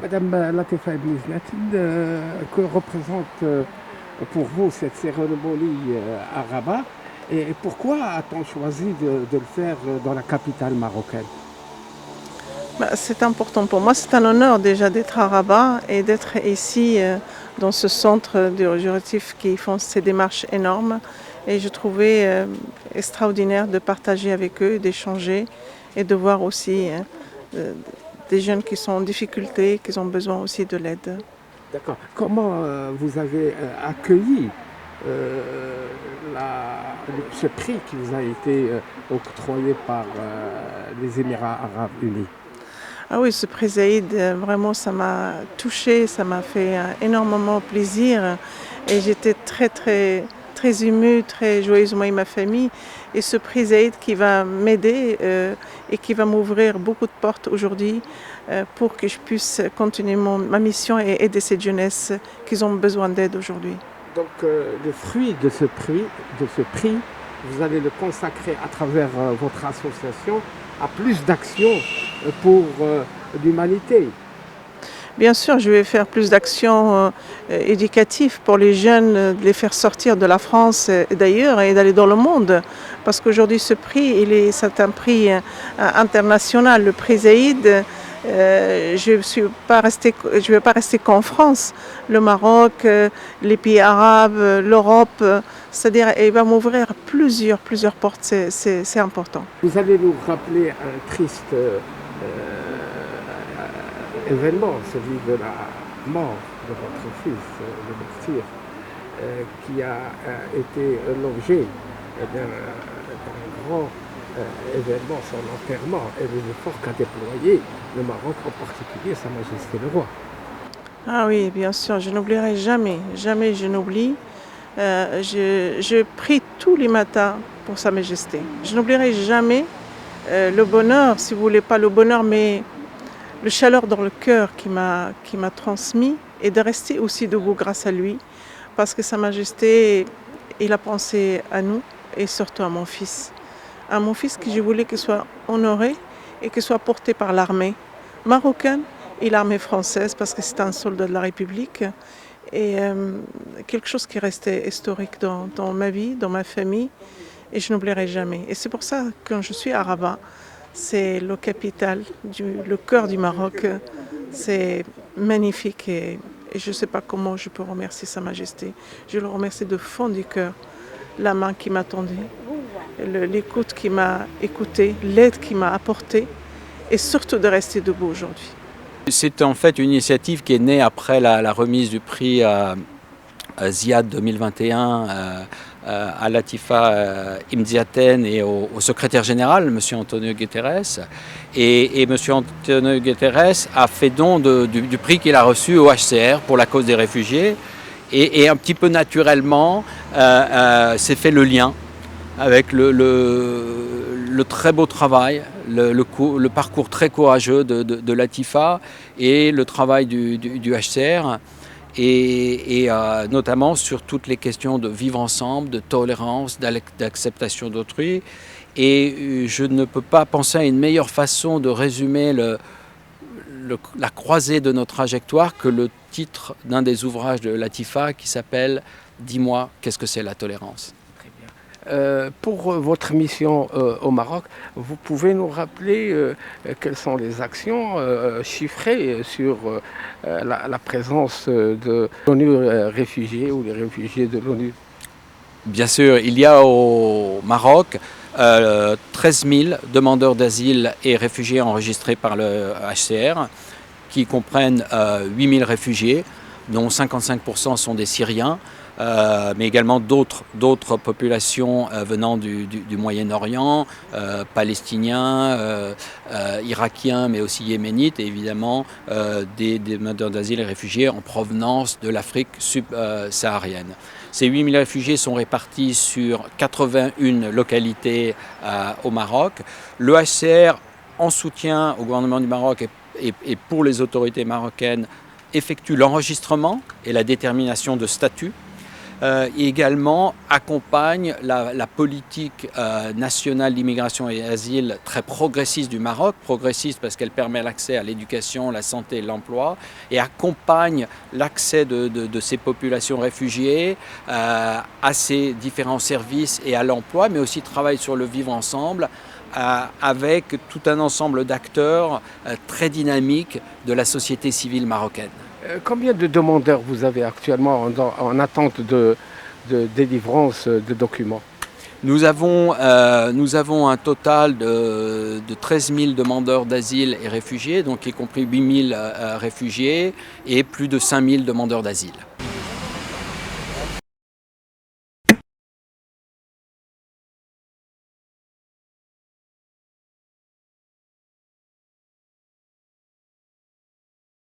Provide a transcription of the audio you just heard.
Madame Latifa Ibn Zlatine, que représente pour vous cette cérémonie à Rabat et pourquoi a-t-on choisi de le faire dans la capitale marocaine? C'est important pour moi, c'est un honneur déjà d'être à Rabat et d'être ici dans ce centre juratif qui font ces démarches énormes. Et je trouvais extraordinaire de partager avec eux, d'échanger et de voir aussi des jeunes qui sont en difficulté, qui ont besoin aussi de l'aide. D'accord. Comment vous avez accueilli euh, ce prix qui vous a été octroyé par les Émirats arabes unis? Ah oui, ce prix Zaïd, vraiment, ça m'a touchée, ça m'a fait énormément plaisir. Et j'étais très émue, très joyeuse, moi et ma famille. Et ce prix Zaïd qui va m'aider et qui va m'ouvrir beaucoup de portes aujourd'hui pour que je puisse continuer ma mission et aider cette jeunesse qui ont besoin d'aide aujourd'hui. Donc le fruit de ce prix, vous allez le consacrer à travers votre association à plus d'actions pour l'humanité. Bien sûr, je vais faire plus d'actions éducatives pour les jeunes, de les faire sortir de la France et d'ailleurs et d'aller dans le monde. Parce qu'aujourd'hui, ce prix, c'est un prix international. Le prix Zaïd, je ne vais pas rester qu'en France. Le Maroc, les pays arabes, l'Europe, c'est-à-dire il va m'ouvrir plusieurs portes. C'est important. Vous allez nous rappeler un triste événement, celui de la mort de votre fils, le martyr, qui a été l'objet d'un grand événement, son enterrement et les efforts qu'a déployé le Maroc, en particulier Sa Majesté le Roi. Ah oui, bien sûr, je n'oublierai jamais, jamais je n'oublie. Je prie tous les matins pour Sa Majesté. Je n'oublierai jamais le bonheur, si vous voulez pas le bonheur, mais le chaleur dans le cœur qui m'a transmis et de rester aussi debout grâce à lui. Parce que Sa Majesté, il a pensé à nous et surtout à mon fils. À mon fils que je voulais qu'il soit honoré et qu'il soit porté par l'armée marocaine et l'armée française parce que c'est un soldat de la République. Et quelque chose qui restait historique dans ma vie, dans ma famille, et je n'oublierai jamais. Et c'est pour ça que quand je suis à Rabat, c'est le capital, le cœur du Maroc. C'est magnifique et je ne sais pas comment je peux remercier Sa Majesté. Je le remercie de fond du cœur. La main qui m'a tendue, l'écoute qui m'a écoutée, l'aide qui m'a apportée et surtout de rester debout aujourd'hui. C'est en fait une initiative qui est née après la remise du prix Ziad 2021 à Latifa Ibn Zlatine et au secrétaire général, M. Antonio Guterres. Et M. Antonio Guterres a fait don du prix qu'il a reçu au HCR pour la cause des réfugiés. Et un petit peu naturellement, s'est fait le lien avec le très beau travail, le parcours très courageux de Latifa et le travail du HCR, et notamment sur toutes les questions de vivre ensemble, de tolérance, d'acceptation d'autrui. Et je ne peux pas penser à une meilleure façon de résumer la croisée de notre trajectoire que le titre d'un des ouvrages de Latifa qui s'appelle « Dis-moi, qu'est-ce que c'est la tolérance ?» Pour votre mission au Maroc, vous pouvez nous rappeler quelles sont les actions chiffrées sur la présence de l'ONU réfugiés ou les réfugiés de l'ONU? Bien sûr, il y a au Maroc 13 000 demandeurs d'asile et réfugiés enregistrés par le HCR, qui comprennent 8 000 réfugiés, dont 55% sont des Syriens, mais également d'autres populations venant du Moyen-Orient, palestiniens, irakiens, mais aussi yéménites, et évidemment des demandeurs d'asile et réfugiés en provenance de l'Afrique subsaharienne. Ces 8 000 réfugiés sont répartis sur 81 localités au Maroc. Le HCR, en soutien au gouvernement du Maroc et pour les autorités marocaines, effectue l'enregistrement et la détermination de statut. et également accompagne la politique nationale d'immigration et asile très progressiste du Maroc, progressiste parce qu'elle permet l'accès à l'éducation, la santé et l'emploi, et accompagne l'accès de ces populations réfugiées à ces différents services et à l'emploi, mais aussi travaille sur le vivre ensemble avec tout un ensemble d'acteurs très dynamiques de la société civile marocaine. Combien de demandeurs vous avez actuellement en attente de délivrance de documents? Nous avons un total de 13 000 demandeurs d'asile et réfugiés, donc y compris 8 000 réfugiés et plus de 5 000 demandeurs d'asile.